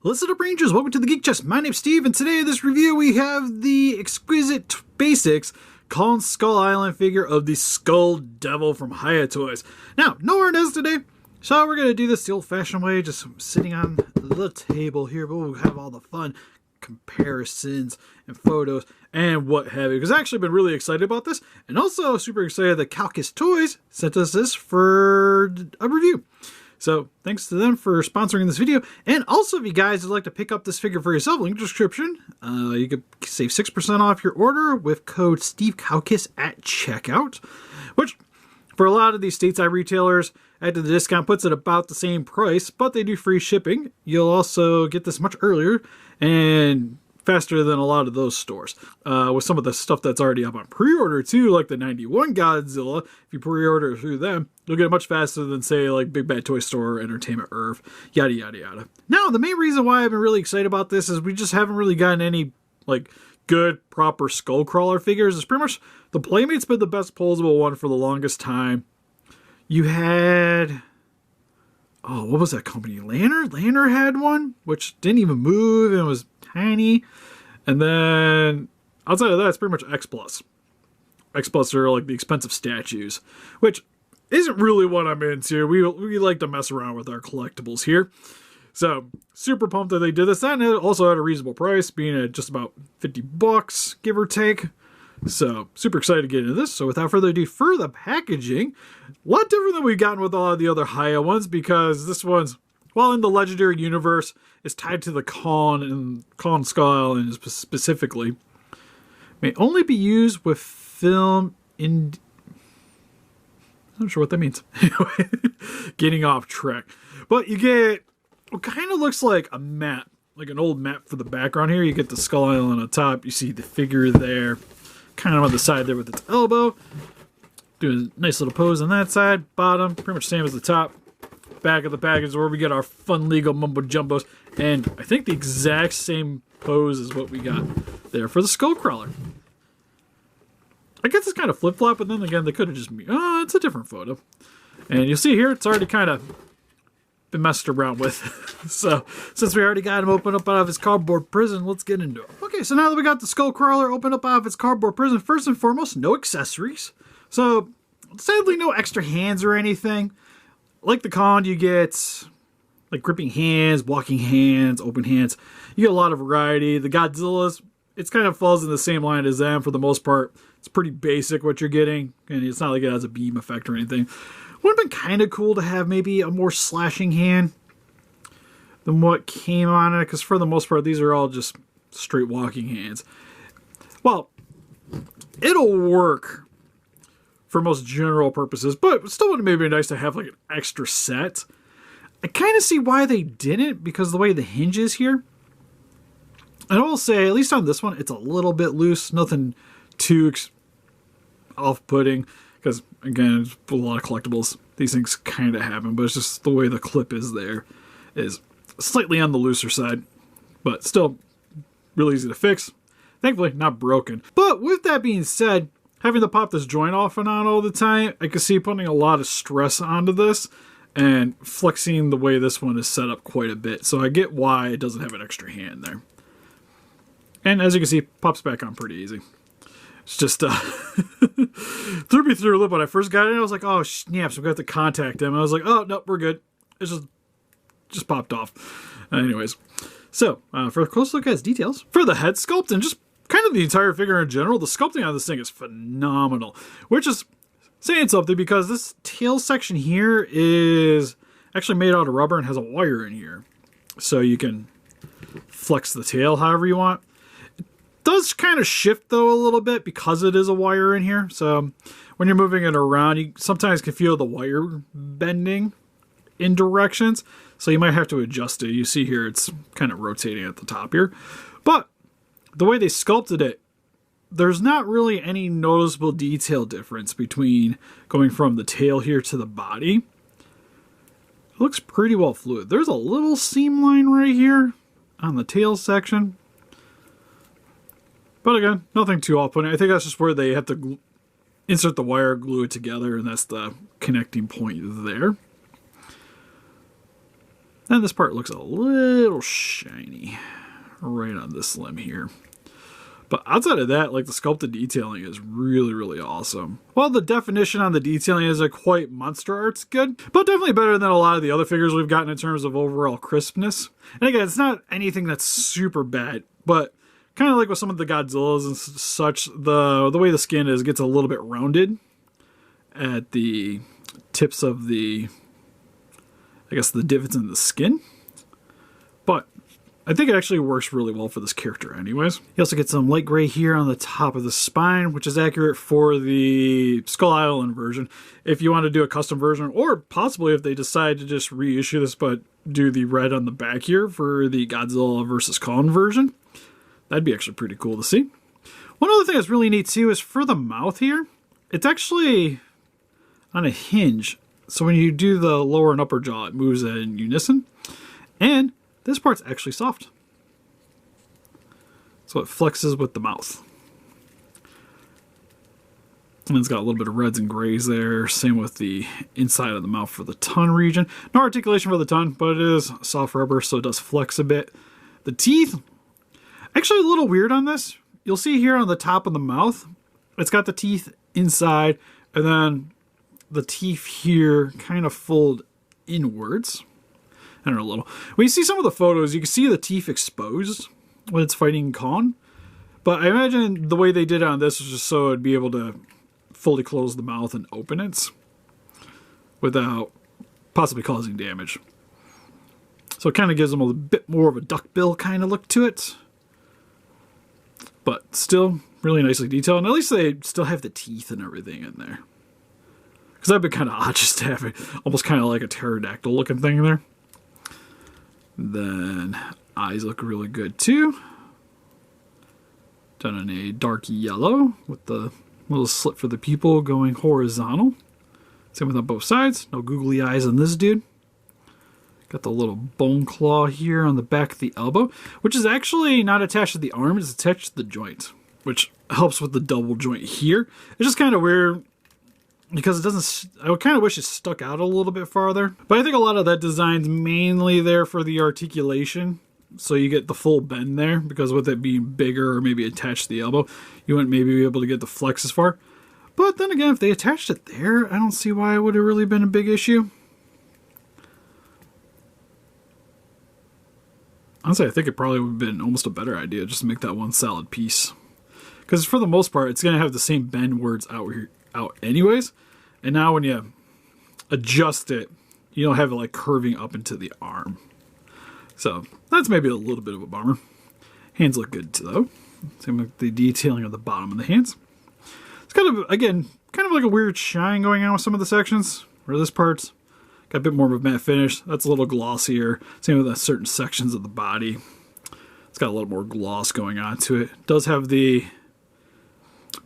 Listen up, Rangers. Welcome to the Geek Chest. My name's Steve, and today in this review we have the Exquisite Basics Kong Skull Island figure of the Skulldevil from Hiya Toys. Now, no Arnes today, so we're going to do this the old-fashioned way, just sitting on the table here, but we'll have all the fun comparisons and photos and what have you, because I've actually been really excited about this, and also super excited that Kowkis Toys sent us this for a review. So thanks to them for sponsoring this video. And also, if you guys would like to pick up this figure for yourself, link in the description. You could save 6% off your order with code SteveKowkis at checkout, which for a lot of these stateside retailers, after the discount puts it about the same price, but they do free shipping. You'll also get this much earlier and faster than a lot of those stores. With some of the stuff that's already up on pre-order too, like the 91 Godzilla, if you pre-order through them, you'll get it much faster than, say, like Big Bad Toy Store, Entertainment Earth, yada yada yada. Now, the main reason why I've been really excited about this is we just haven't really gotten any like good, proper Skullcrawler figures. It's pretty much the Playmate's been the best posable one for the longest time. You had, oh, what was that company? Lanner had one, which didn't even move and was tiny. And then outside of that, it's pretty much X Plus. X Plus are like the expensive statues, which isn't really what I'm into. We like to mess around with our collectibles here. So super pumped that they did this. And it also at a reasonable price, being at just about 50 bucks, give or take. So super excited to get into this. So without further ado, for the packaging, a lot different than we've gotten with a lot of the other Hiya ones, because this one's, well, in the Legendary universe, is tied to the Kong and Kong Skull Island specifically. May only be used with film in... I'm not sure what that means. Anyway, getting off track. But you get what kind of looks like a map, like an old map for the background here. You get the Skull Island on the top. You see the figure there, kind of on the side there with its elbow. Doing a nice little pose on that side. Bottom, pretty much same as the top. Back of the package is where we get our fun legal mumbo jumbos, and I think the exact same pose is what we got there for the Skullcrawler. I guess it's kind of flip-flop, but then again, they could have just, oh, it's a different photo. And you'll see here, it's already kind of been messed around with. So, since we already got him opened up out of his cardboard prison, let's get into it. Okay, so now that we got the Skullcrawler opened up out of its cardboard prison, first and foremost, no accessories. So, sadly, no extra hands or anything. Like the Kong, you get like gripping hands, walking hands, open hands. You get a lot of variety. The Godzillas, it kind of falls in the same line as them for the most part. It's pretty basic what you're getting, and it's not like it has a beam effect or anything. Would have been kind of cool to have maybe a more slashing hand than what came on it, because for the most part, these are all just straight walking hands. Well, it'll work for most general purposes, but still would have maybe been nice to have like an extra set. I kind of see why they didn't, because the way the hinge is here. And I will say, at least on this one, it's a little bit loose. Nothing too off-putting, because again, a lot of collectibles, these things kind of happen, but it's just the way the clip is there is slightly on the looser side, but still really easy to fix. Thankfully, not broken. But with that being said, having to pop this joint off and on all the time, I can see putting a lot of stress onto this and flexing the way this one is set up quite a bit. So I get why it doesn't have an extra hand there. And as you can see, pops back on pretty easy. It's just threw me through a loop when I first got it. I was like, oh snaps, I'm going to have to contact him. And I was like, oh, no, we're good. It's just popped off. Anyways, so for a close look at its details, for the head sculpt and just kind of the entire figure in general, the sculpting on this thing is phenomenal. Which is saying something, because this tail section here is actually made out of rubber and has a wire in here. So you can flex the tail however you want. It does kind of shift though a little bit because it is a wire in here. So when you're moving it around, you sometimes can feel the wire bending in directions. So you might have to adjust it. You see here it's kind of rotating at the top here. But the way they sculpted it, there's not really any noticeable detail difference between going from the tail here to the body. It looks pretty well fluid. There's a little seam line right here on the tail section. But again, nothing too off-putting. I think that's just where they have to insert the wire, glue it together, and that's the connecting point there. Then this part looks a little shiny right on this limb here. But outside of that, like the sculpted detailing is really, really awesome. While the definition on the detailing isn't quite monster art's good, but definitely better than a lot of the other figures we've gotten in terms of overall crispness. And again, it's not anything that's super bad, but kind of like with some of the Godzillas and such, the way the skin is, it gets a little bit rounded at the tips of the, I guess, the divots in the skin. But I think it actually works really well for this character anyways. You also get some light gray here on the top of the spine, which is accurate for the Skull Island version. If you want to do a custom version, or possibly if they decide to just reissue this but do the red on the back here for the Godzilla vs. Kong version, that'd be actually pretty cool to see. One other thing that's really neat too is for the mouth here, it's actually on a hinge. So when you do the lower and upper jaw, it moves in unison. And this part's actually soft. So it flexes with the mouth. And it's got a little bit of reds and grays there. Same with the inside of the mouth for the tongue region. No articulation for the tongue, but it is soft rubber, so it does flex a bit. The teeth, actually a little weird on this. You'll see here on the top of the mouth, it's got the teeth inside, and then the teeth here kind of fold inwards. I don't know, a little. When you see some of the photos, you can see the teeth exposed when it's fighting Kong. But I imagine the way they did it on this was just so it'd be able to fully close the mouth and open it without possibly causing damage. So it kind of gives them a bit more of a duckbill kind of look to it. But still really nicely detailed. And at least they still have the teeth and everything in there. Because that'd be kind of odd just to have it almost kind of like a pterodactyl looking thing there. Then eyes look really good too. Done in a dark yellow with the little slit for the pupil going horizontal. Same with on both sides. No googly eyes on this dude. Got the little bone claw here on the back of the elbow, which is actually not attached to the arm, it's attached to the joint, which helps with the double joint here. It's just kind of weird because it doesn't, I would kind of wish it stuck out a little bit farther. But I think a lot of that design's mainly there for the articulation. So you get the full bend there, because with it being bigger or maybe attached to the elbow, you wouldn't maybe be able to get the flex as far. But then again, if they attached it there, I don't see why it would have really been a big issue. Honestly, I think it probably would have been almost a better idea just to make that one solid piece. Because for the most part, it's going to have the same bend words out anyways. And now when you adjust it, you don't have it like curving up into the arm. So that's maybe a little bit of a bummer. Hands look good too, though. Same with the detailing of the bottom of the hands. It's kind of, again, kind of like a weird shine going on with some of the sections. Where this part's got a bit more of a matte finish. That's a little glossier. Same with the certain sections of the body. It's got a little more gloss going on to it. It does have the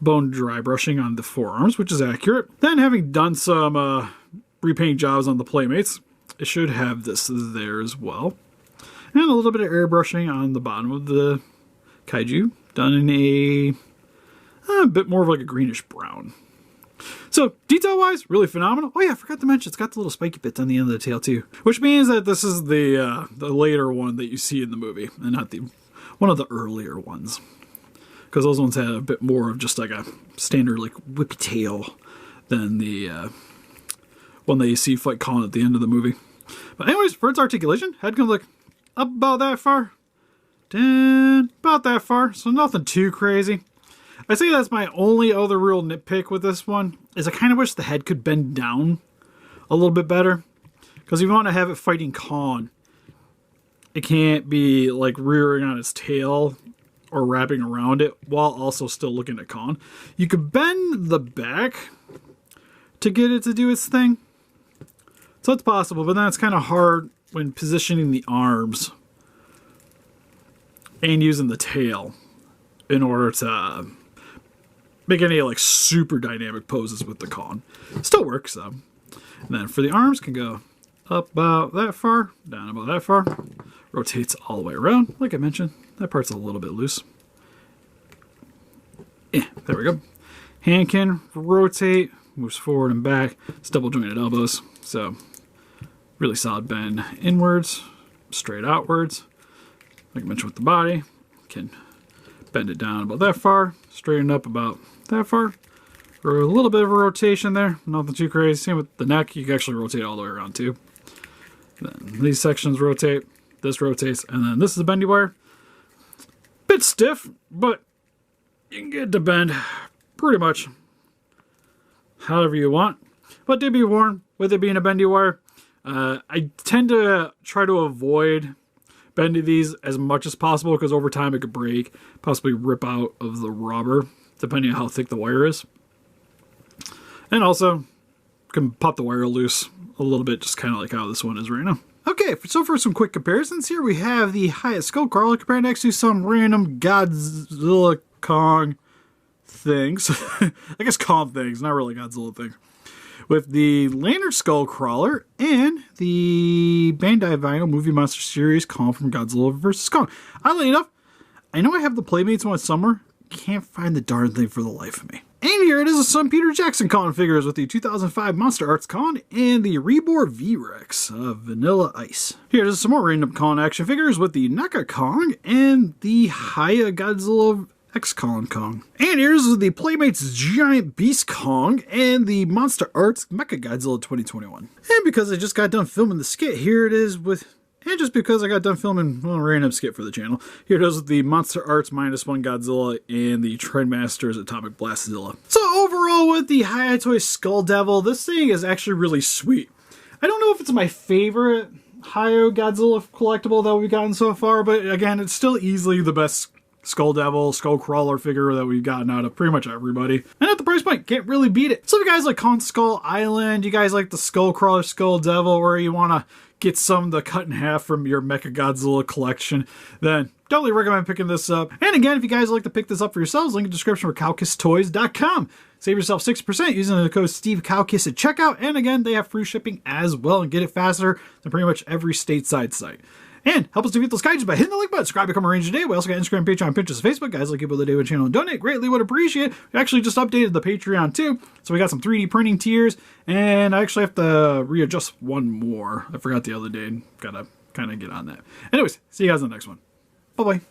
bone dry brushing on the forearms, which is accurate. Then having done some repaint jobs on the Playmates, it should have this there as well. And a little bit of airbrushing on the bottom of the Kaiju, done in a bit more of like a greenish brown. So, detail-wise, really phenomenal. Oh yeah, I forgot to mention, it's got the little spiky bits on the end of the tail too. Which means that this is the later one that you see in the movie, and not the one of the earlier ones. Because those ones had a bit more of just like a standard like whippy tail than the one that you see fight Kong at the end of the movie. But anyways, for its articulation, head comes like up about that far. Down about that far. So nothing too crazy. I say that's my only other real nitpick with this one, is I kind of wish the head could bend down a little bit better. Because if you want to have it fighting Kong, it can't be like rearing on its tail or wrapping around it while also still looking at Kong. You could bend the back to get it to do its thing. So it's possible, but then it's kind of hard when positioning the arms and using the tail in order to make any like super dynamic poses with the Kong. Still works though. And then for the arms, can go up about that far, down about that far. Rotates all the way around. Like I mentioned, that part's a little bit loose. Yeah, there we go. Hand can rotate, moves forward and back. It's double jointed elbows, so really solid bend inwards, straight outwards. Like I mentioned with the body, can bend it down about that far, straighten up about that far. Or a little bit of a rotation there, nothing too crazy. Same with the neck, you can actually rotate all the way around too. Then these sections rotate, this rotates, and then this is a bendy wire. Bit stiff, but you can get it to bend pretty much however you want. But to be warned, with it being a bendy wire, I tend to try to avoid bending these as much as possible because over time it could break, possibly rip out of the rubber, depending on how thick the wire is. And also, can pop the wire loose a little bit, just kind of like how this one is right now. Okay, so for some quick comparisons here, we have the Hiya Skullcrawler compared next to some random Godzilla Kong things. I guess Kong things, not really Godzilla things. With the Lantern Skullcrawler and the Bandai Vinyl Movie Monster Series Kong from Godzilla vs. Kong. Oddly enough, I know I have the Playmates one somewhere, can't find the darn thing for the life of me. And here it is, some Peter Jackson Kong figures with the 2005 Monster Arts Kong and the Reborn V-Rex of Vanilla Ice. Here's some more random Kong action figures with the NECA Kong and the Hiya Godzilla X-Kong Kong. And here's the Playmates Giant Beast Kong and the Monster Arts Mecha Godzilla 2021. And because I just got done filming the skit, here it is with... And just because I got done filming a random skit for the channel, here it is with the Monster Arts -1 Godzilla and the Trendmasters Atomic Blastzilla. So overall with the Hiya Toys Skulldevil, this thing is actually really sweet. I don't know if it's my favorite Hiya Godzilla collectible that we've gotten so far, but again, it's still easily the best Skulldevil, Skullcrawler figure that we've gotten out of pretty much everybody. And at the price point, can't really beat it. So if you guys like Kong Skull Island, you guys like the Skullcrawler Skulldevil, or you want to get some to cut in half from your Mechagodzilla collection, then definitely recommend picking this up. And again, if you guys like to pick this up for yourselves, link in the description for KowkisToys.com. Save yourself 6% using the code SteveKowkis at checkout. And again, they have free shipping as well and get it faster than pretty much every stateside site. And help us defeat those kaijus by hitting the like button, subscribe, become a ranger today. We also got Instagram, Patreon, Pinterest, Facebook. Guys like people that do a channel and donate. Greatly would appreciate it. We actually just updated the Patreon too. So we got some 3D printing tiers. And I actually have to readjust one more. I forgot the other day and gotta kind of get on that. Anyways, see you guys in the next one. Bye-bye.